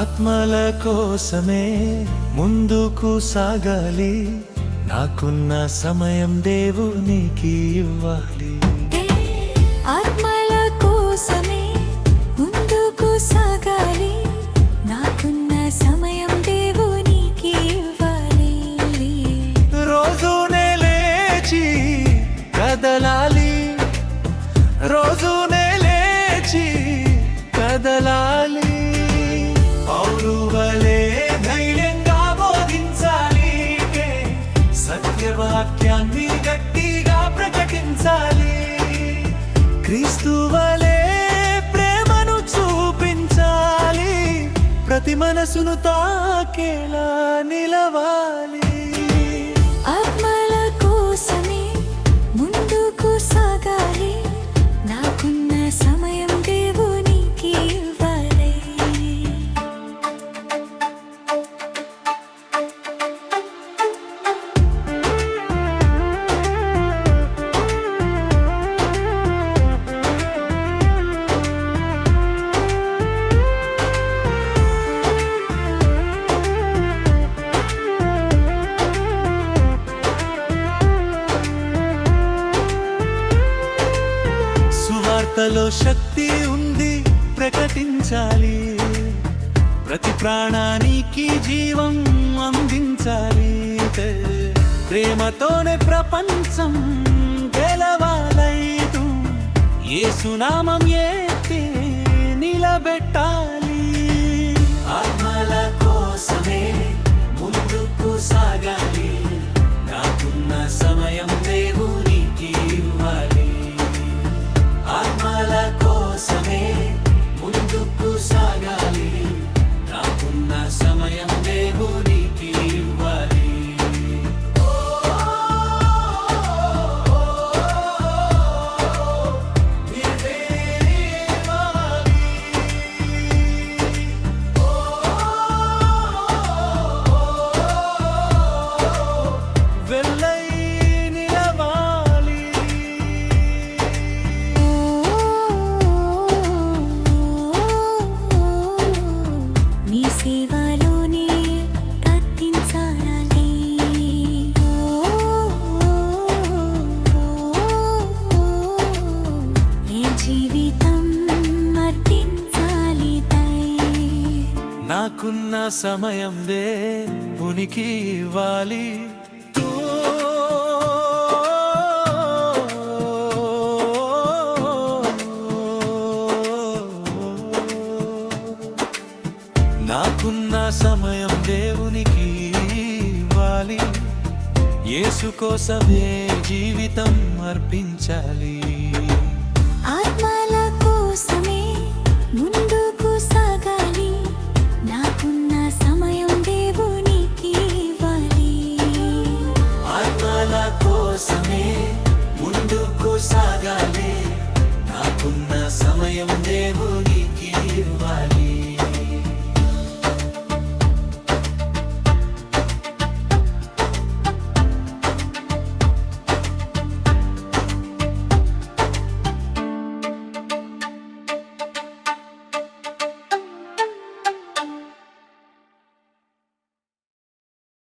ఆత్మల కోసమే ముందుకు సాగాలి, నాకున్న సమయం దేవునికి ఇవ్వాలి. ఆత్మల కోసమే ముందుకు సాగాలి, నాకున్న సమయం దేవునికి ఇవ్వాలి. రోజునే లేచి కదలాలి, రోజునే లేచి కదలాలి. పౌలు వలె ధైర్యంగా బోధించాలి, సత్యవాక్యాన్ని గట్టిగా ప్రకటించాలి. క్రీస్తు వలె ప్రేమను చూపించాలి, ప్రతి మనసును తాకేలా నిలవాలి. ఆత్మల కోసమే ముందుకు సాగాలి, నాకున్న సమయం దేవునికి ఇవ్వాలి. సువార్తలో శక్తి ఉంది, ప్రకటించాలి. ప్రతి ప్రాణానికి జీవం అందించాలి. ప్రేమతోనే ప్రపంచం గెలవాలైదు, యేసునామం ఎత్తి నిలబెట్టాలి. ఆత్మల కోసమే ముందుకు సాగాలి, నాకున్న సమయం దేవునికి ఇవ్వాలి. ఆత్మల కోసమే ముందుకు సాగాలి, నాకున్న సమయం దేవునికి ఇవ్వాలి. వెళ్ళై నిలవాలి. నీ సేవలోనే కత్తించాలి, నీ జీవితం అర్పించాలి. నాకున్న సమయం దేవునికి ఇవ్వాలి. నాకున్న సమయం దేవునికి ఇవ్వాలి, యేసు కోసమే జీవితం అర్పించాలి.